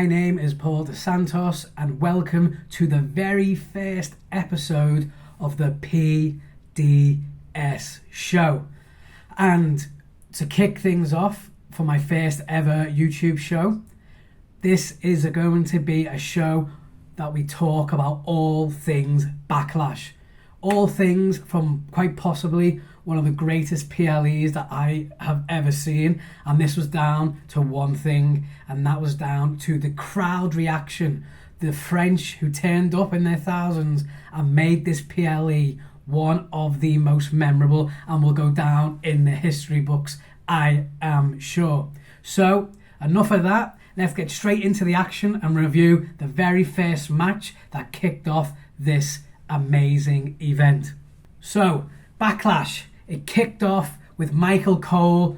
My name is Paul Santos and welcome to the very first episode of the PDS show. And to kick things off for my first ever YouTube show, this is going to be a show that we talk about all things Backlash. All things from quite possibly one of the greatest PLEs that I have ever seen. And this was down to one thing, and that was down to the crowd reaction. The French who turned up in their thousands and made this PLE one of the most memorable and will go down in the history books, I am sure. So, enough of that. Let's get straight into the action and review the very first match that kicked off this amazing event. So, Backlash, it kicked off with Michael Cole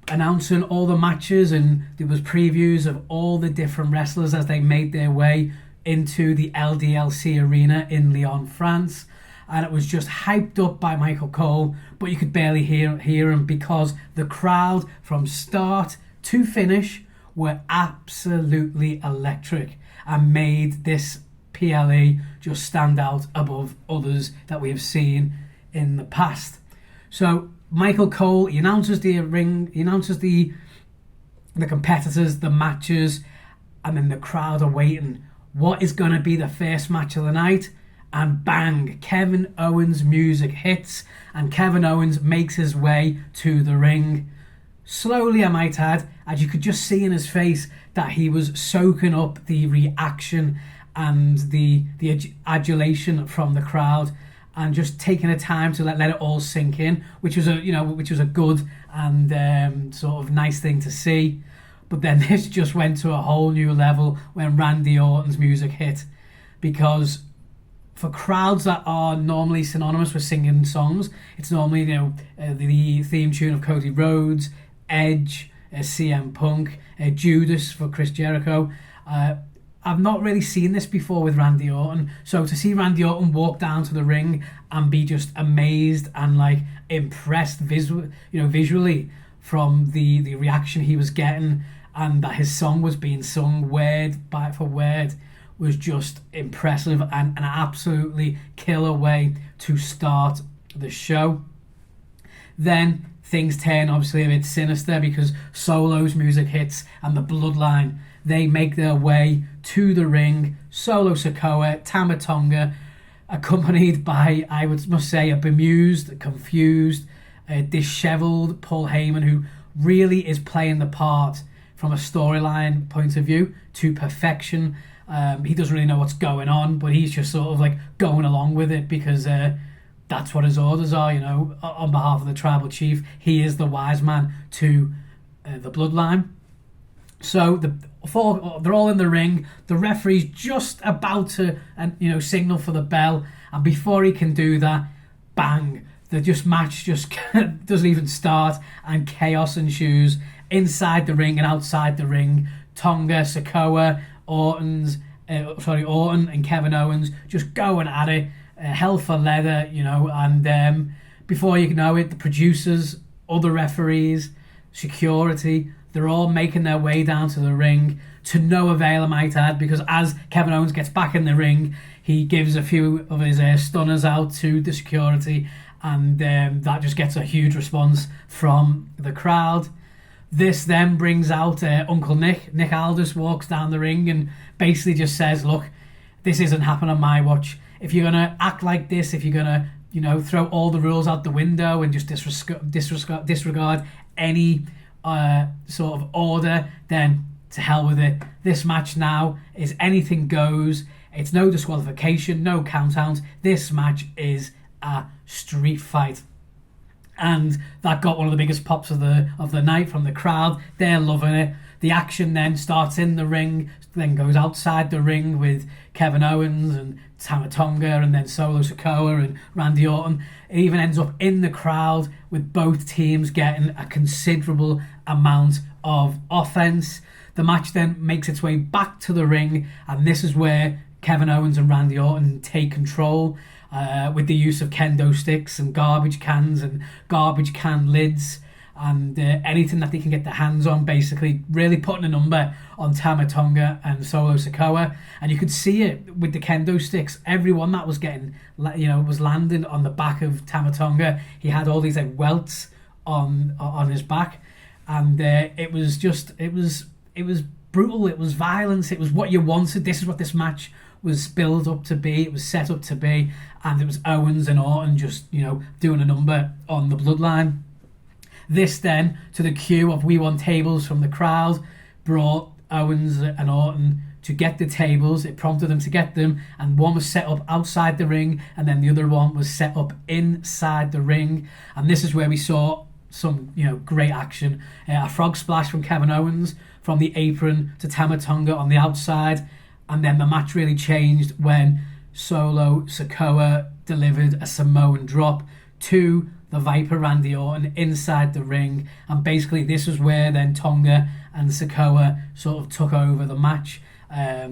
announcing all the matches, and there was previews of all the different wrestlers as they made their way into the LDLC arena in Lyon, France. And it was just hyped up by Michael Cole, but you could barely hear him because the crowd from start to finish were absolutely electric and made this PLE just stand out above others that we have seen in the past. So Michael Cole, he announces the ring, he announces the competitors, the matches, and then the crowd are waiting. What is going to be the first match of the night? And bang, Kevin Owens' music hits, and Kevin Owens makes his way to the ring. Slowly, I might add, as you could just see in his face that he was soaking up the reaction and the adulation from the crowd, and just taking the time to let it all sink in, which was a good and sort of nice thing to see. But then this just went to a whole new level when Randy Orton's music hit, because for crowds that are normally synonymous with singing songs, it's normally the theme tune of Cody Rhodes, Edge, CM Punk, Judas for Chris Jericho. I've not really seen this before with Randy Orton, so to see Randy Orton walk down to the ring and be just amazed and like impressed visually from the reaction he was getting, and that his song was being sung word for word, was just impressive and an absolutely killer way to start the show. Then things turn obviously a bit sinister because Solo's music hits and the Bloodline, they make their way to the ring. Solo Sikoa, Tama Tonga, accompanied by, I must say, a bemused, confused, dishevelled Paul Heyman, who really is playing the part from a storyline point of view to perfection. He doesn't really know what's going on, but he's just sort of like going along with it because that's what his orders are, on behalf of the tribal chief. He is the wise man to the Bloodline. So they're all in the ring. The referee's just about to signal for the bell, and before he can do that, bang, the match just doesn't even start, and chaos ensues inside the ring and outside the ring. Tonga, Sikoa, Orton and Kevin Owens just going at it, hell for leather, and before you know it, the producers, other referees, security, they're all making their way down to the ring, to no avail, I might add, because as Kevin Owens gets back in the ring, he gives a few of his stunners out to the security, and that just gets a huge response from the crowd. This then brings out Uncle Nick. Nick Aldis walks down the ring and basically just says, look, this isn't happening on my watch. If you're going to act like this, if you're going to throw all the rules out the window and just disregard any sort of order, then to hell with it. This match now is anything goes. It's no disqualification, no count out. This match is a street fight. And that got one of the biggest pops of the night from the crowd. They're loving it. The action then starts in the ring, then goes outside the ring with Kevin Owens and Tama Tonga, and then Solo Sikoa and Randy Orton. It even ends up in the crowd with both teams getting a considerable amount of offense. The match then makes its way back to the ring, and this is where Kevin Owens and Randy Orton take control with the use of kendo sticks and garbage cans and garbage can lids. and anything that they can get their hands on, basically really putting a number on Tama Tonga and Solo Sikoa. And you could see it with the kendo sticks. Everyone that was getting, was landing on the back of Tama Tonga. He had all these like welts on his back, and it was brutal. It was violence. It was what you wanted. This is what this match was built up to be. It was set up to be, and it was Owens and Orton just doing a number on the Bloodline. This then, to the cue of "We Want Tables" from the crowd, brought Owens and Orton to get the tables. It prompted them to get them, and one was set up outside the ring, and then the other one was set up inside the ring. And this is where we saw some great action. A frog splash from Kevin Owens from the apron to Tama Tonga on the outside, and then the match really changed when Solo Sikoa delivered a Samoan drop to the Viper Randy Orton inside the ring. And basically this was where then Tonga and Sikoa sort of took over the match,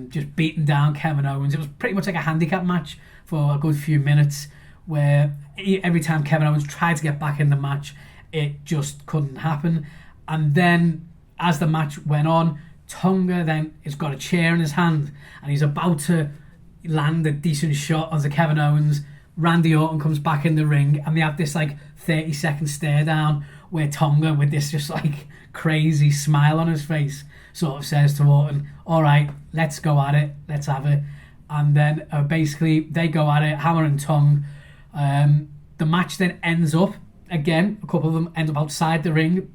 just beating down Kevin Owens. It was pretty much like a handicap match for a good few minutes, where every time Kevin Owens tried to get back in the match, it just couldn't happen. And then as the match went on, Tonga then has got a chair in his hand and he's about to land a decent shot onto Kevin Owens. Randy Orton comes back in the ring, and they have this like 30-second stare down where Tonga, with this just like crazy smile on his face, sort of says to Orton, "All right, let's go at it, let's have it." And then basically they go at it, hammer and tongue. The match then ends up, again, a couple of them end up outside the ring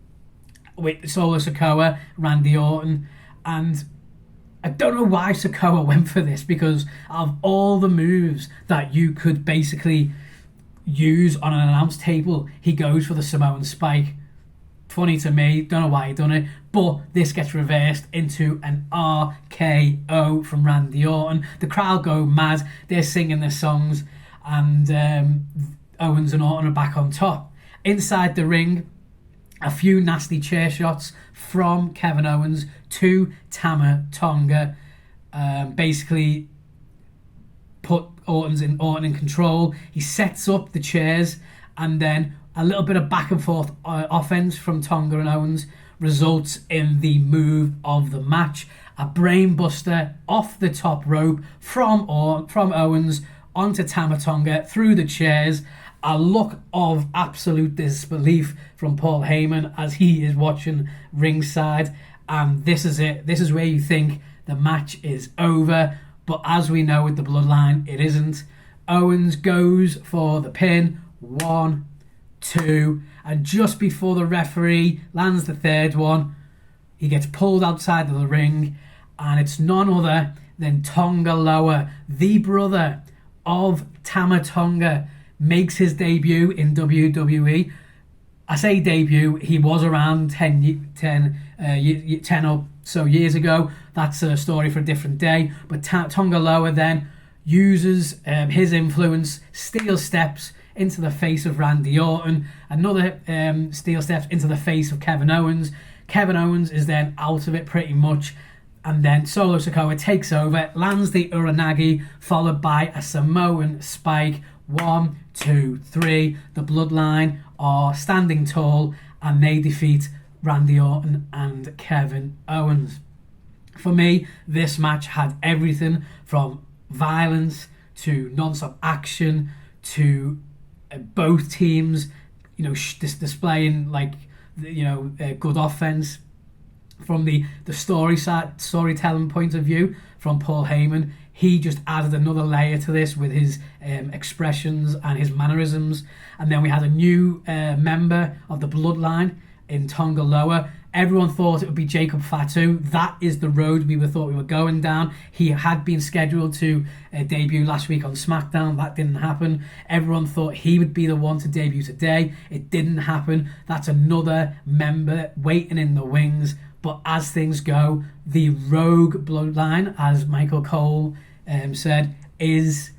with Solo Sikoa, Randy Orton, and I don't know why Sikoa went for this, because of all the moves that you could basically use on an announce table, he goes for the Samoan spike. Funny to me, don't know why he done it, but this gets reversed into an RKO from Randy Orton. The crowd go mad, they're singing their songs, and Owens and Orton are back on top. Inside the ring, a few nasty chair shots from Kevin Owens to Tama Tonga, basically put Orton in control. He sets up the chairs, and then a little bit of back and forth offense from Tonga and Owens results in the move of the match. A brainbuster off the top rope from Owens onto Tama Tonga through the chairs. A look of absolute disbelief from Paul Heyman as he is watching ringside. And this is it. This is where you think the match is over. But as we know with the Bloodline, it isn't. Owens goes for the pin. 1, 2. And just before the referee lands the third one, he gets pulled outside of the ring. And it's none other than Tanga Loa, the brother of Tama Tonga, makes his debut in WWE. I say debut, he was around 10 or so years ago. That's a story for a different day. But Tanga Loa then uses his influence, steel steps into the face of Randy Orton, another steel steps into the face of Kevin Owens. Kevin Owens is then out of it pretty much, and then Solo Sikoa takes over, lands the Uranagi, followed by a Samoan spike. 1, 2, 3. The Bloodline are standing tall, and they defeat Randy Orton and Kevin Owens. For me, this match had everything from violence to non-stop action to both teams, displaying good offense. From the storytelling point of view, from Paul Heyman, he just added another layer to this with his expressions and his mannerisms. And then we had a new member of the Bloodline in Tanga Loa. Everyone thought it would be Jacob Fatu. That is the road we thought we were going down. He had been scheduled to debut last week on SmackDown. That didn't happen. Everyone thought he would be the one to debut today. It didn't happen. That's another member waiting in the wings. But as things go, the Rogue Bloodline, as Michael Cole said, is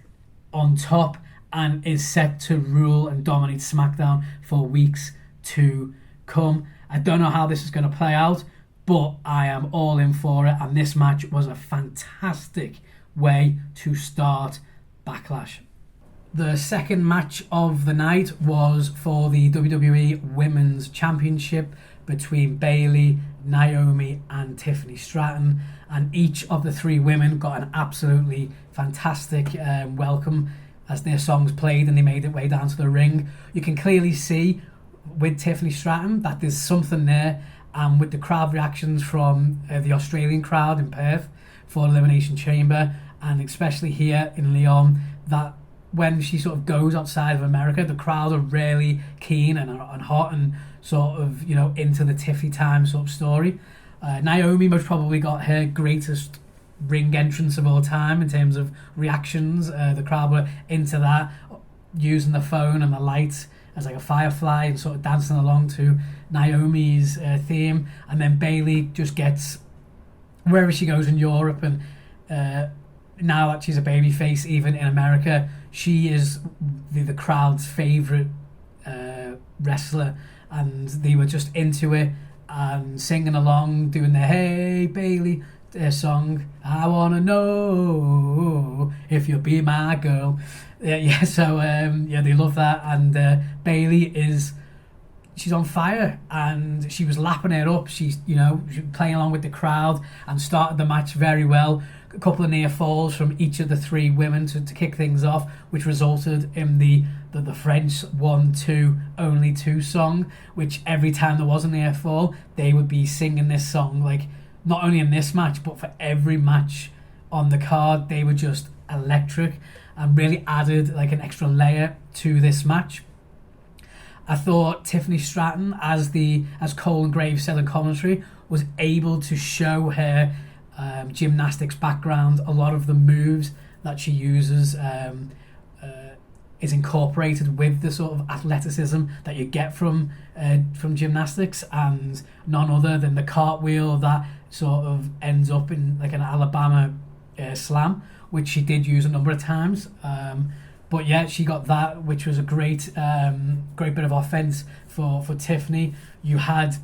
on top and is set to rule and dominate SmackDown for weeks to come. I don't know how this is going to play out, but I am all in for it. And this match was a fantastic way to start Backlash. The second match of the night was for the WWE Women's Championship between Bayley, Naomi and Tiffany Stratton, and each of the three women got an absolutely fantastic welcome as their songs played and they made their way down to the ring. You can clearly see with Tiffany Stratton that there's something there, and with the crowd reactions from the Australian crowd in Perth for Elimination Chamber, and especially here in Lyon, that when she sort of goes outside of America, the crowd are really keen and hot and sort of, you know, into the Tiffy time sort of story. Naomi most probably got her greatest ring entrance of all time in terms of reactions. The crowd were into that, using the phone and the lights as like a firefly and sort of dancing along to Naomi's theme. And then Bayley just gets, wherever she goes in Europe, and now that she's a babyface even in America, she is the crowd's favourite wrestler, and they were just into it and singing along, doing the "Hey Bayley" song. I wanna know if you'll be my girl. So they love that, and Bayley she's on fire, and she was lapping it up. She's playing along with the crowd and started the match very well. A couple of near falls from each of the three women to kick things off, which resulted in the French 1, 2, only 2 song, which every time there was a near fall, they would be singing this song, like not only in this match but for every match on the card. They were just electric and really added like an extra layer to this match. I thought Tiffany Stratton, as Cole and Graves said in commentary, was able to show her gymnastics background. A lot of the moves that she uses is incorporated with the sort of athleticism that you get from gymnastics, and none other than the cartwheel that sort of ends up in like an Alabama slam, which she did use a number of times. But yeah, she got that, which was a great bit of offense for Tiffany. You had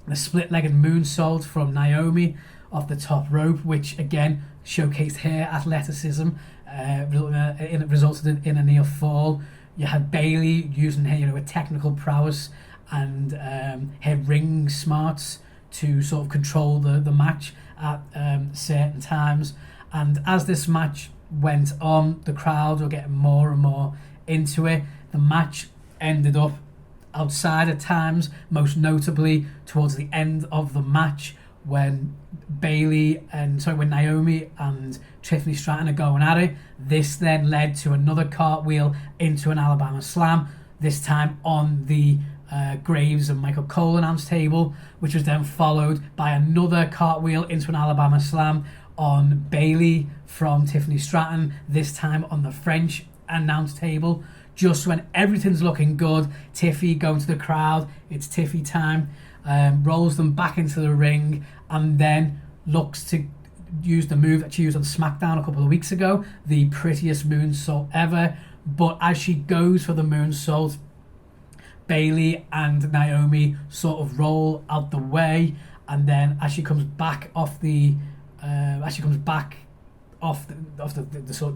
the split-legged moonsault from Naomi off the top rope, which again showcased her athleticism. It resulted in a near fall. You had Bayley using her technical prowess and her ring smarts to sort of control the match at certain times. And as this match went on, the crowd were getting more and more into it. The match ended up outside at times, most notably towards the end of the match when when Naomi and Tiffany Stratton are going at it. This then led to another cartwheel into an Alabama slam, this time on the Graves and Michael Cole announce table, which was then followed by another cartwheel into an Alabama slam on Bayley from Tiffany Stratton, this time on the French announce table. Just when everything's looking good, Tiffy going to the crowd, it's Tiffy time, rolls them back into the ring, and then looks to use the move that she used on SmackDown a couple of weeks ago, the prettiest moonsault ever. But as she goes for the moonsault, Bayley and Naomi sort of roll out the way, and then as she comes back off the sort of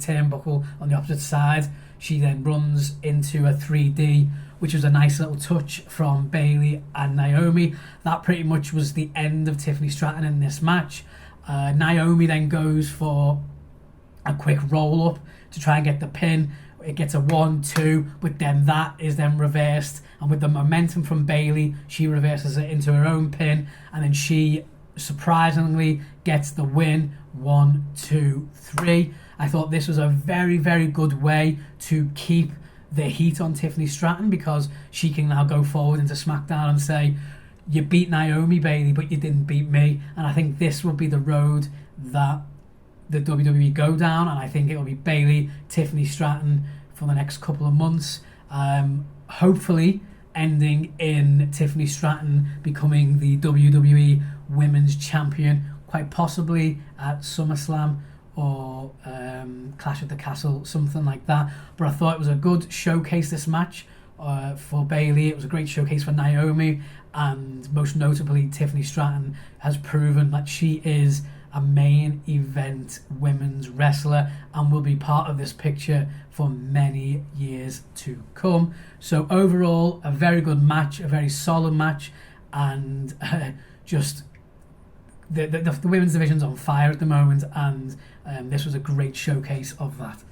turnbuckle on the opposite side, she then runs into a 3D, which was a nice little touch from Bayley and Naomi. That pretty much was the end of Tiffany Stratton in this match. Naomi then goes for a quick roll up to try and get the pin. It gets a 1-2, but then that is then reversed, and with the momentum from Bayley, she reverses it into her own pin, and then she surprisingly gets the win. 1, 2, 3. I thought this was a very, very good way to keep the heat on Tiffany Stratton, because she can now go forward into SmackDown and say, you beat Naomi, Bayley, but you didn't beat me. And I think this will be the road that the WWE go down, and I think it will be Bayley, Tiffany Stratton for the next couple of months, hopefully ending in Tiffany Stratton becoming the WWE Women's Champion, quite possibly at SummerSlam or Clash at the Castle, something like that. But I thought it was a good showcase, this match, for Bayley. It was a great showcase for Naomi, and most notably Tiffany Stratton has proven that she is a main event women's wrestler and will be part of this picture for many years to come. So overall, a very good match, a very solid match, and just the women's division's on fire at the moment, and this was a great showcase of that.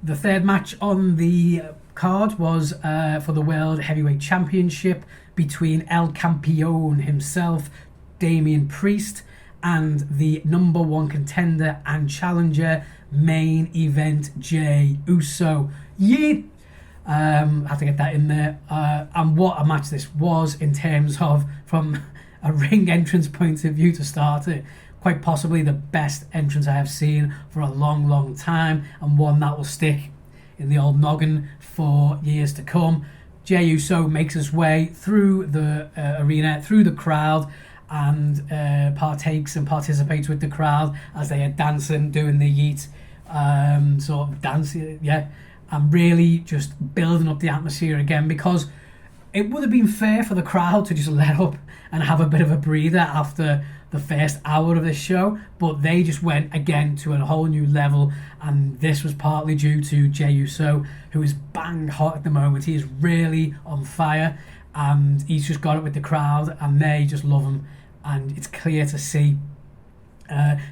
The third match on the card was for the World Heavyweight Championship between El Campeón himself, Damien Priest, and the number one contender and challenger, main event Jey Uso. Yeet! Had to get that in there. And what a match this was in terms of, from a ring entrance point of view to start it, quite possibly the best entrance I have seen for a long, long time, and one that will stick in the old noggin for years to come. Jey Uso makes his way through the arena, through the crowd, and partakes and participates with the crowd as they are dancing, doing the yeet, sort of dancing, yeah, and really just building up the atmosphere again, because it would have been fair for the crowd to just let up and have a bit of a breather after the first hour of this show, but they just went again to a whole new level, and this was partly due to Jey Uso, who is bang hot at the moment. He is really on fire, and he's just got it with the crowd, and they just love him, and it's clear to see.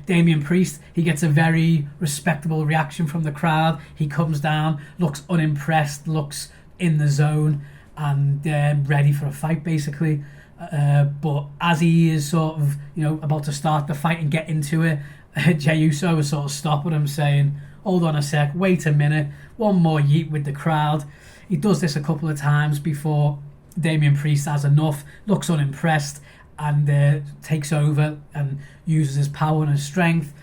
Damien Priest, he gets a very respectable reaction from the crowd. He comes down, looks unimpressed, looks in the zone, and ready for a fight basically. But as he is sort of, about to start the fight and get into it, Jey Uso is sort of stopping him, saying, hold on a sec, wait a minute, one more yeet with the crowd. He does this a couple of times before Damien Priest has enough, looks unimpressed, and takes over and uses his power and his strength.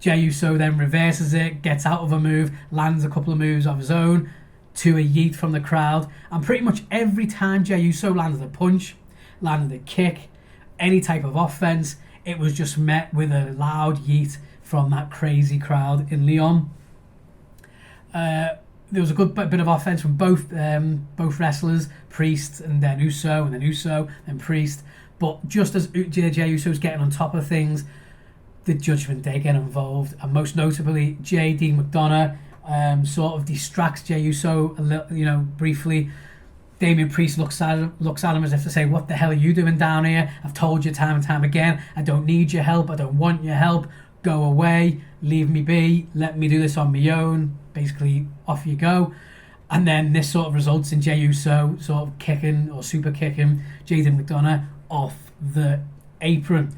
Jey Uso then reverses it, gets out of a move, lands a couple of moves of his own to a yeet from the crowd, and pretty much every time Jey Uso landed a punch, landed a kick, any type of offense, it was just met with a loud yeet from that crazy crowd in Lyon. There was a good bit of offense from both wrestlers, Priest and then Uso, and then Uso and Priest. But just as Jey Uso was getting on top of things, the Judgment Day get involved, and most notably J.D. McDonough sort of distracts Jey Uso a little, briefly. Damien Priest looks at him as if to say, what the hell are you doing down here? I've told you time and time again, I don't need your help, I don't want your help, go away, leave me be, let me do this on my own, basically off you go. And then this sort of results in Jey Uso sort of kicking or super kicking J.D. McDonough off the apron.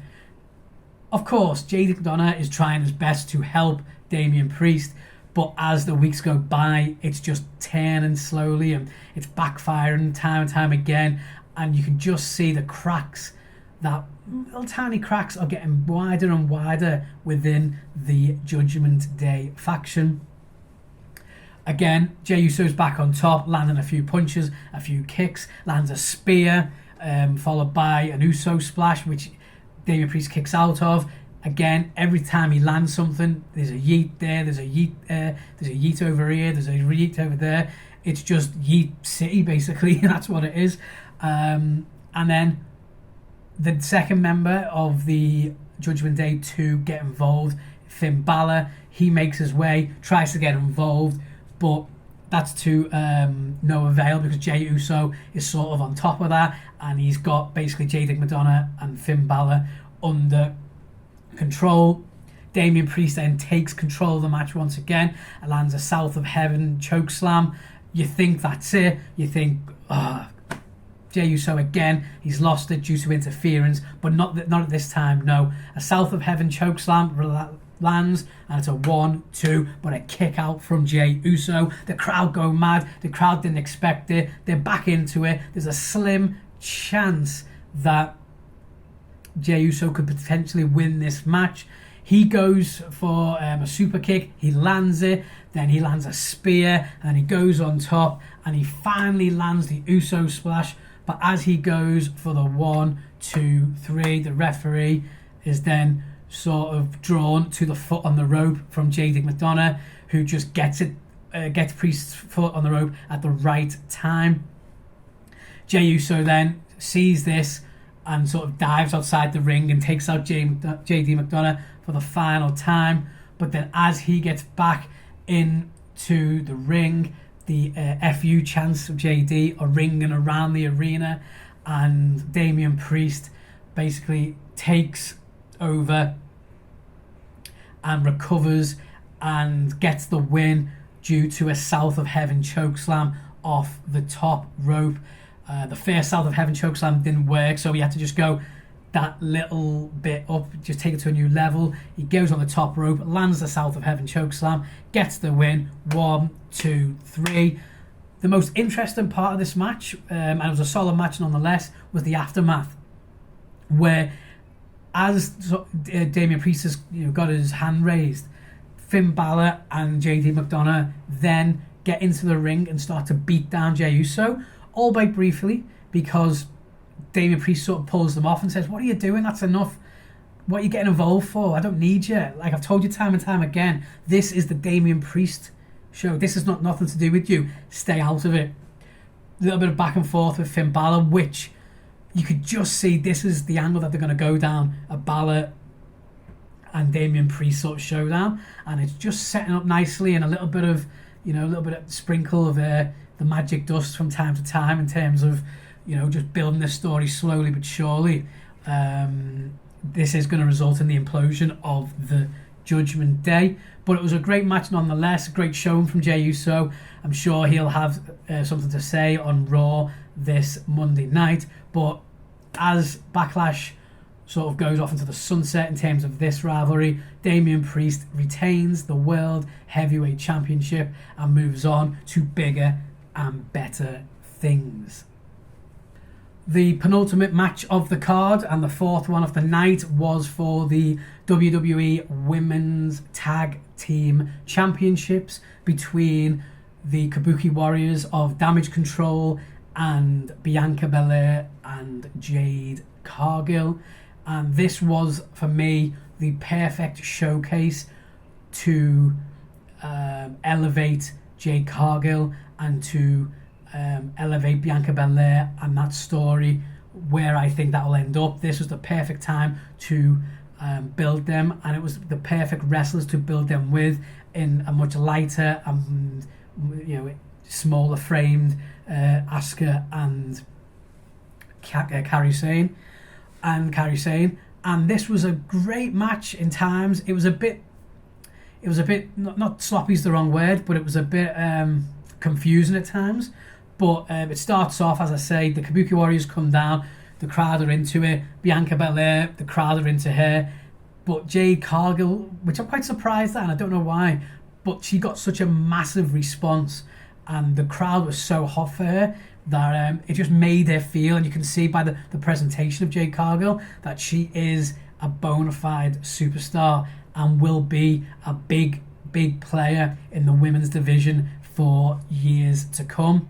Of course, J.D. McDonough is trying his best to help Damien Priest, but as the weeks go by, it's just turning slowly and it's backfiring time and time again, and you can just see the cracks, that little tiny cracks are getting wider and wider within the Judgment Day faction. Again, Jey Uso's back on top, landing a few punches, a few kicks, lands a spear, followed by an Uso splash, which Damien Priest kicks out of. Again, every time he lands something, there's a yeet there, there's a yeet over here, there's a yeet over there. It's just Yeet City, basically. That's what it is. And then the second member of the Judgment Day to get involved, Finn Balor, he makes his way, tries to get involved, but that's to no avail, because Jey Uso is sort of on top of that, and he's got basically J.D. McDonough and Finn Balor under control. Damien Priest then takes control of the match once again and lands a South of Heaven chokeslam. You think that's it. You think, Jey Uso again, he's lost it due to interference, but not at this time, no. A South of Heaven chokeslam lands, and it's a 1-2, but a kick out from Jey Uso. The crowd go mad. The crowd didn't expect it. They're back into it. There's a slim chance that Jey Uso could potentially win this match. He goes for a super kick, he lands it, then he lands a spear, and he goes on top, and he finally lands the Uso splash. But as he goes for the 1, 2, 3, the referee is then sort of drawn to the foot on the rope from J.D. McDonough, who just gets Priest's foot on the rope at the right time. Jey Uso then sees this, and sort of dives outside the ring and takes out JD McDonough for the final time. But then as he gets back into the ring, the FU chants of JD are ringing around the arena, and Damian Priest basically takes over and recovers and gets the win due to a South of Heaven chokeslam off the top rope. The first South of Heaven chokeslam didn't work, so he had to just go that little bit up, just take it to a new level. He goes on the top rope, lands the South of Heaven chokeslam, gets the win. 1, 2, 3. The most interesting part of this match, and it was a solid match nonetheless, was the aftermath, where as Damian Priest has got his hand raised, Finn Balor and JD McDonough then get into the ring and start to beat down Jey Uso, albeit briefly, because Damian Priest sort of pulls them off and says, "What are you doing? That's enough. What are you getting involved for? I don't need you. Like I've told you time and time again, this is the Damian Priest show. This is nothing to do with you. Stay out of it." A little bit of back and forth with Finn Balor, which you could just see this is the angle that they're going to go down, a Balor and Damian Priest sort of showdown, and it's just setting up nicely, and a little bit of sprinkle of the magic dust from time to time in terms of just building this story slowly but surely. This is going to result in the implosion of the Judgment Day, but it was a great match nonetheless. A great showing from Jey Uso. I'm sure he'll have something to say on Raw this Monday night, but as Backlash sort of goes off into the sunset in terms of this rivalry, Damian Priest retains the World Heavyweight Championship and moves on to bigger and better things. The penultimate match of the card and the fourth one of the night was for the WWE Women's Tag Team Championships between the Kabuki Warriors of Damage Control and Bianca Belair and Jade Cargill. And this was, for me, the perfect showcase to elevate Jade Cargill and to elevate Bianca Belair and that story, where I think that will end up. This was the perfect time to build them, and it was the perfect wrestlers to build them with in a much lighter and smaller framed Asuka and Kairi Sane. And this was a great match in times. It was a bit not sloppy is the wrong word, but it was a bit confusing at times. But it starts off, as I say, the Kabuki Warriors come down, the crowd are into it. Bianca Belair, the crowd are into her. But Jade Cargill, which I'm quite surprised at, and I don't know why, but she got such a massive response, and the crowd was so hot for her that it just made her feel, and you can see by the presentation of Jade Cargill, that she is a bona fide superstar and will be a big player in the women's division for years to come.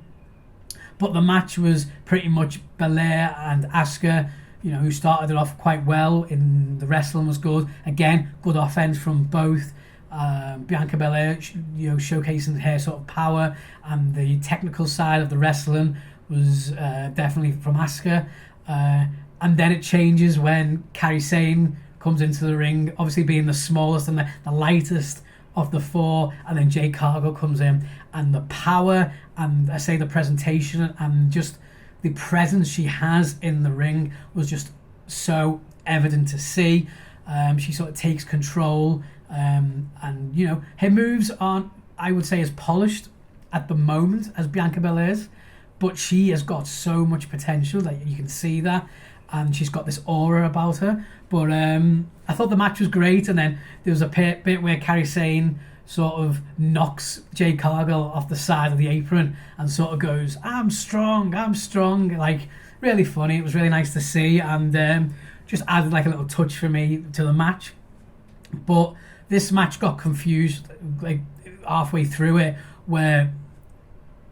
But the match was pretty much Belair and Asuka, who started it off quite well. In the wrestling was good. Again, good offense from both. Bianca Belair, showcasing her sort of power, and the technical side of the wrestling was definitely from Asuka. And then it changes when Kairi Sane comes into the ring, obviously being the smallest and the lightest of the four, and then Jade Cargill comes in, and the power, and I say the presentation, and just the presence she has in the ring was just so evident to see. She sort of takes control, and her moves aren't, I would say, as polished at the moment as Bianca Belair's, but she has got so much potential that you can see that, and she's got this aura about her. But I thought the match was great, and then there was a bit where Kairi Sane sort of knocks Jade Cargill off the side of the apron and sort of goes, I'm strong, like really funny. It was really nice to see, and just added like a little touch for me to the match. But this match got confused like halfway through it, where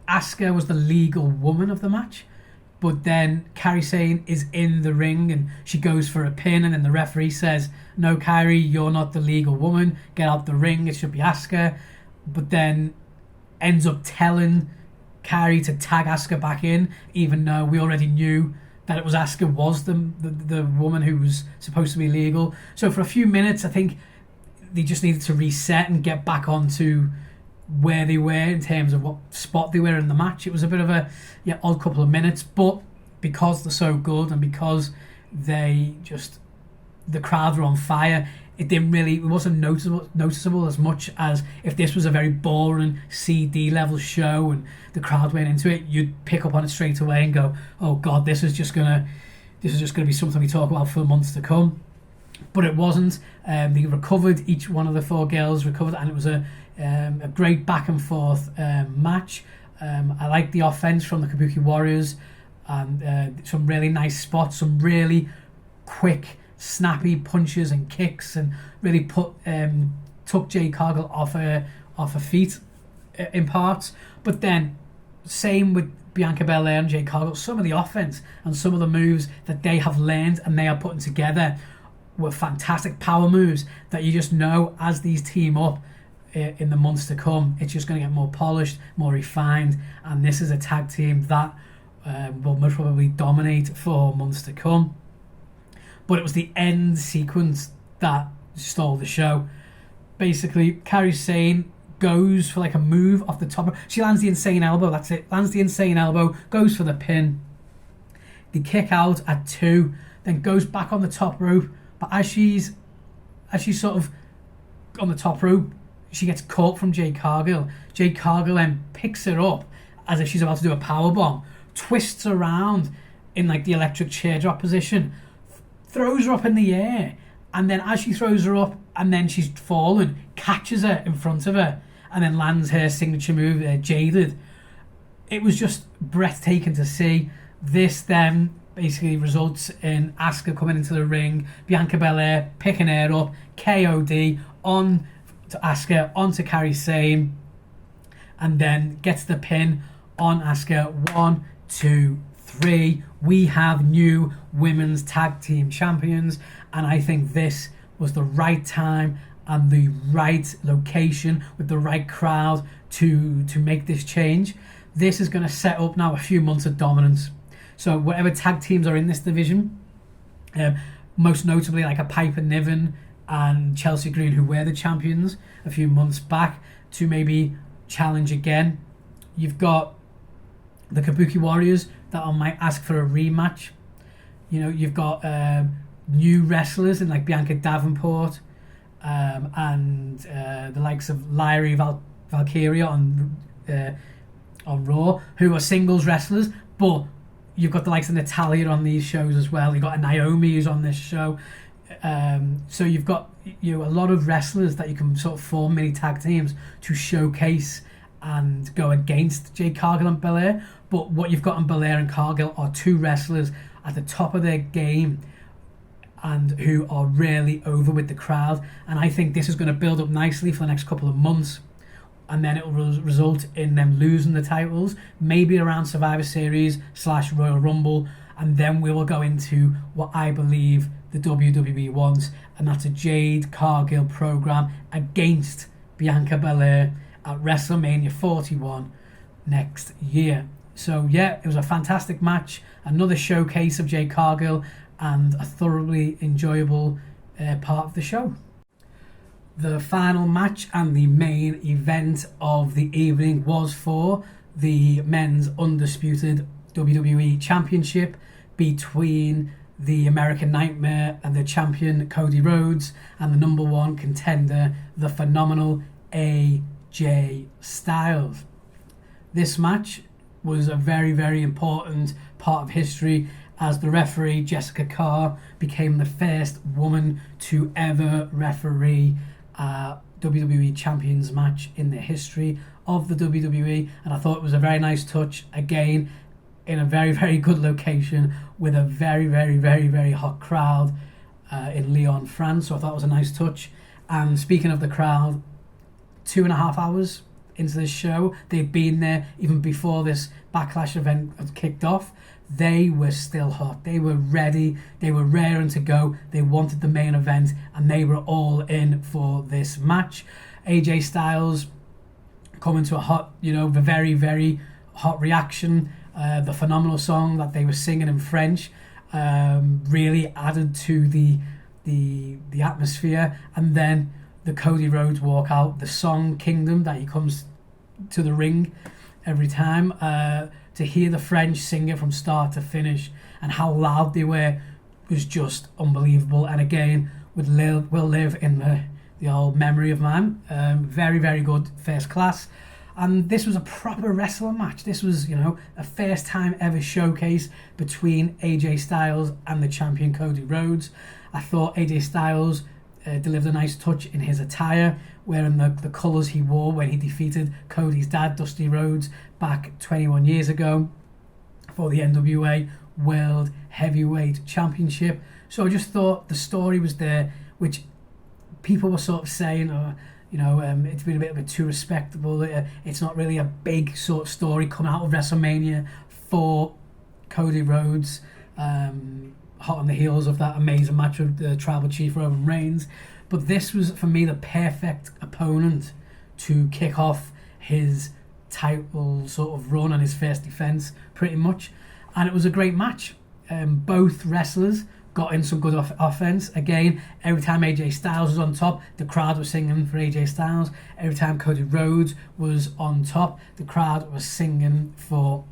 Asuka was the legal woman of the match, but then Kairi Sane is in the ring and she goes for a pin, and then the referee says, no, Kairi, you're not the legal woman, get out the ring, it should be Asuka. But then ends up telling Kairi to tag Asuka back in, even though we already knew that it was Asuka was the woman who was supposed to be legal. So for a few minutes, I think they just needed to reset and get back onto where they were in terms of what spot they were in the match. It was a bit of a odd couple of minutes, but because they're so good and because the crowd were on fire, it wasn't noticeable as much as if this was a very boring CD level show and the crowd went into it. You'd pick up on it straight away and go, oh god, this is just gonna be something we talk about for months to come. But it wasn't. They recovered, each one of the four girls recovered, and it was a great back and forth match. I like the offense from the Kabuki Warriors, and some really nice spots, some really quick snappy punches and kicks, and really took Jade Cargill off her feet in parts. But then same with Bianca Belair and Jade Cargill, some of the offense and some of the moves that they have learned and they are putting together were fantastic power moves that you just know as these team up in the months to come, it's just going to get more polished, more refined, and this is a tag team that will most probably dominate for months to come. But it was the end sequence that stole the show. Basically, Kairi Sane goes for like a move off the top. She lands the insane elbow, that's it. Lands the insane elbow, goes for the pin. They kick out at 2, then goes back on the top rope. But as she's sort of on the top rope, she gets caught from Jade Cargill. Jade Cargill then picks her up as if she's about to do a powerbomb, twists around in like the electric chair drop position, throws her up in the air, and then as she throws her up and then she's fallen, catches her in front of her and then lands her signature move, Jaded. It was just breathtaking to see. This then basically results in Asuka coming into the ring, Bianca Belair picking her up, KOD on to Asuka, onto Kairi Sane, and then gets the pin on Asuka. 1, 2, 3. We have new women's tag team champions, and I think this was the right time and the right location with the right crowd to make this change. This is going to set up now a few months of dominance. So whatever tag teams are in this division, most notably like a Piper Niven and Chelsea Green, who were the champions a few months back, to maybe challenge again. You've got the Kabuki Warriors that might ask for a rematch. You know, you've got new wrestlers in like Bianca Davenport and the likes of Lyrie Valkyria on Raw, who are singles wrestlers, but you've got the likes of Natalia on these shows as well. You've got a Naomi who's on this show. So you've got a lot of wrestlers that you can sort of form mini tag teams to showcase and go against Jade Cargill and Belair. But what you've got in Belair and Cargill are two wrestlers at the top of their game and who are really over with the crowd. And I think this is going to build up nicely for the next couple of months. And then it will result in them losing the titles, maybe around Survivor Series / Royal Rumble. And then we will go into what I believe the WWE wants, and that's a Jade Cargill program against Bianca Belair at WrestleMania 41 next year. So yeah, it was a fantastic match, another showcase of Jade Cargill, and a thoroughly enjoyable part of the show. The final match and the main event of the evening was for the men's undisputed WWE Championship between the American Nightmare and the champion Cody Rhodes and the number one contender, the phenomenal AJ Styles. This match was a very, very important part of history, as the referee Jessica Carr became the first woman to ever referee a WWE Champions match in the history of the WWE, and I thought it was a very nice touch, again in a very, very good location with a very, very, very, very hot crowd in Lyon, France. So I thought it was a nice touch. And speaking of the crowd, 2.5 hours into this show, they'd been there even before this Backlash event had kicked off. They were still hot. They were ready. They were raring to go. They wanted the main event, and they were all in for this match. AJ Styles coming to a hot, the very, very hot reaction The phenomenal song that they were singing in French really added to the atmosphere. And then the Cody Rhodes walk out, the song Kingdom, that he comes to the ring every time, to hear the French sing it from start to finish and how loud they were was just unbelievable. And again, will live in the old memory of mine. Very, very good, first class. And this was a proper wrestling match. This was, a first time ever showcase between AJ Styles and the champion Cody Rhodes. I thought AJ Styles delivered a nice touch in his attire, wearing the colours he wore when he defeated Cody's dad, Dusty Rhodes, back 21 years ago for the NWA World Heavyweight Championship. So I just thought the story was there, which people were sort of saying, it's been a bit too respectable. It's not really a big sort of story coming out of WrestleMania for Cody Rhodes, hot on the heels of that amazing match with the Tribal Chief Roman Reigns. But this was, for me, the perfect opponent to kick off his title sort of run and his first defence, pretty much. And it was a great match. Both wrestlers got in some good offense. Again, every time AJ Styles was on top, the crowd was singing for AJ Styles. Every time Cody Rhodes was on top, the crowd was singing for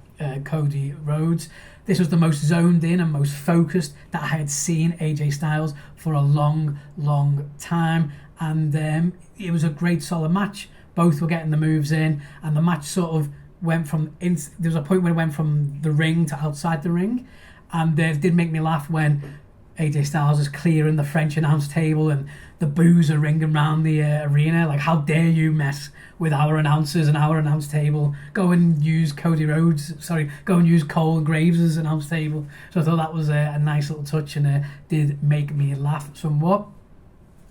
Cody Rhodes. This was the most zoned in and most focused that I had seen AJ Styles for a long, long time. And it was a great solid match. Both were getting the moves in, and the match sort of went from... there was a point where it went from the ring to outside the ring. And it did make me laugh when AJ Styles is clearing the French announce table and the boos are ringing around the arena. Like, how dare you mess with our announcers and our announce table? Go and use go and use Cole Graves' announce table. So I thought that was a nice little touch, and did make me laugh somewhat.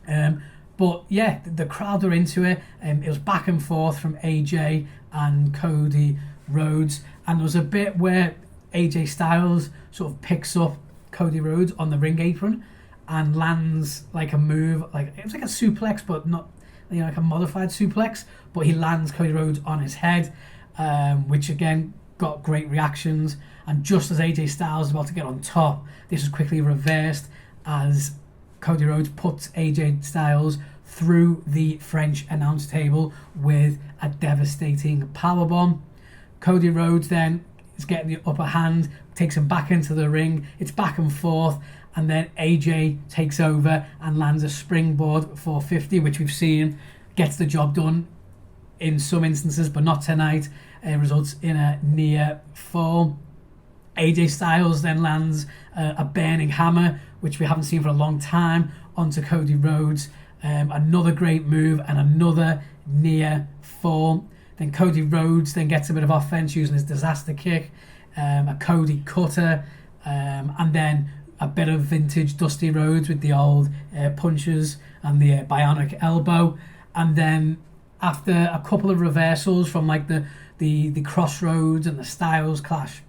But yeah, the crowd were into it. It was back and forth from AJ and Cody Rhodes, and there was a bit where AJ Styles sort of picks up Cody Rhodes on the ring apron and lands like a move, like it was like a suplex, but not like a modified suplex, but he lands Cody Rhodes on his head, which again got great reactions. And just as AJ Styles was about to get on top, this was quickly reversed as Cody Rhodes puts AJ Styles through the French announce table with a devastating powerbomb. Cody Rhodes then is getting the upper hand, takes him back into the ring. It's back and forth, and then AJ takes over and lands a springboard 450, which we've seen gets the job done in some instances, but not tonight. It results in a near fall. AJ Styles then lands a burning hammer, which we haven't seen for a long time, onto Cody Rhodes. Another great move and another near fall. Then Cody Rhodes then gets a bit of offense using his disaster kick, a Cody cutter, and then a bit of vintage Dusty Rhodes with the old punches and the bionic elbow. And then after a couple of reversals from like the Crossroads and the Styles Clash,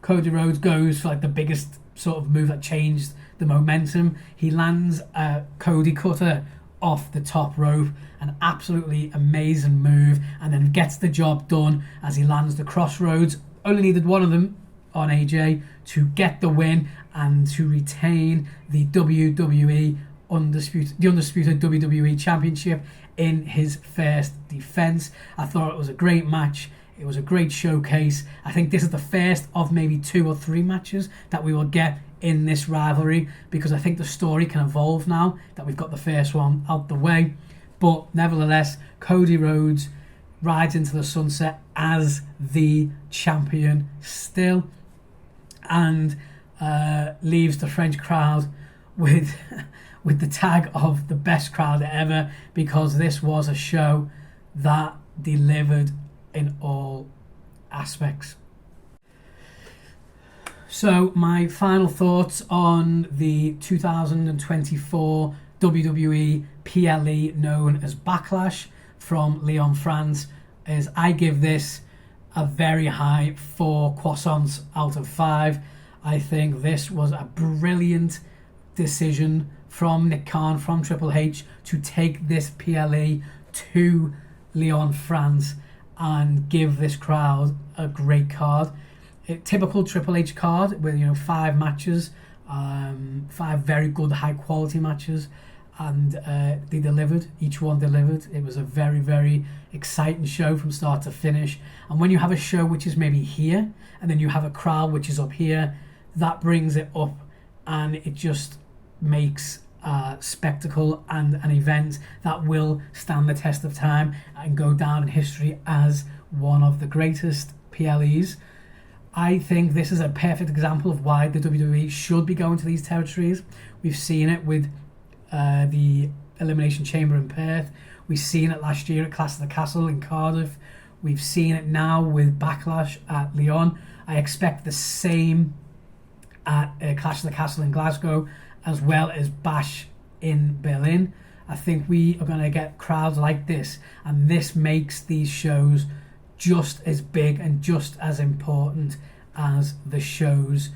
Cody Rhodes goes for like the biggest sort of move that changed the momentum. He lands a Cody cutter off the top rope, an absolutely amazing move, and then gets the job done as he lands the Crossroads. Only needed one of them on AJ to get the win and to retain the undisputed WWE Championship in his first defense. I thought it was a great match. It was a great showcase. I think this is the first of maybe 2 or 3 matches that we will get in this rivalry, because I think the story can evolve now that we've got the first one out the way. But nevertheless, Cody Rhodes rides into the sunset as the champion still, and leaves the French crowd with the tag of the best crowd ever, because this was a show that delivered in all aspects. So my final thoughts on the 2024 WWE PLE known as Backlash from Lyon, France is I give this a very high 4 croissants out of 5. I think this was a brilliant decision from Nick Khan, from Triple H, to take this PLE to Lyon, France and give this crowd a great card. a typical Triple H card with 5 matches, 5 very good high quality matches, and they delivered. Each one delivered. It was a very, very exciting show from start to finish. And when you have a show which is maybe here and then you have a crowd which is up here, that brings it up, and it just makes spectacle and an event that will stand the test of time and go down in history as one of the greatest PLEs. I think this is a perfect example of why the WWE should be going to these territories. We've seen it with the Elimination Chamber in Perth. We've seen it last year at Clash of the Castle in Cardiff. We've seen it now with Backlash at Lyon. I expect the same at Clash of the Castle in Glasgow, as well as Bash in Berlin. I think we are going to get crowds like this, and this makes these shows just as big and just as important as the shows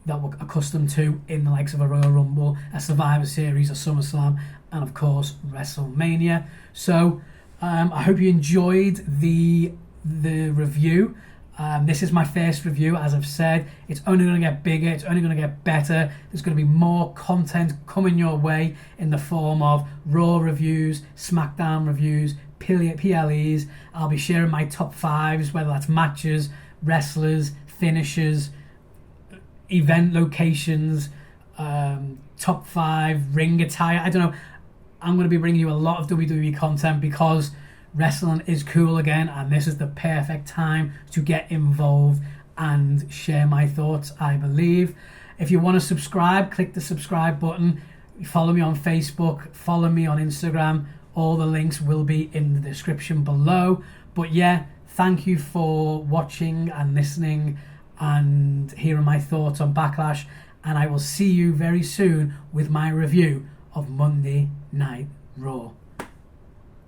that we're accustomed to in the likes of a Royal Rumble, a Survivor Series, a SummerSlam, and of course WrestleMania. So I hope you enjoyed the review. This is my first review, as I've said. It's only going to get bigger, it's only going to get better. There's going to be more content coming your way in the form of Raw reviews, SmackDown reviews, PLEs. I'll be sharing my top 5s, whether that's matches, wrestlers, finishes, event locations, top 5, ring attire. I don't know. I'm going to be bringing you a lot of WWE content because wrestling is cool again, and this is the perfect time to get involved and share my thoughts, I believe. If you want to subscribe, click the subscribe button. Follow me on Facebook, follow me on Instagram. All the links will be in the description below. But yeah, thank you for watching and listening and hearing my thoughts on Backlash, and I will see you very soon with my review of Monday Night Raw.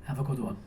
Have a good one.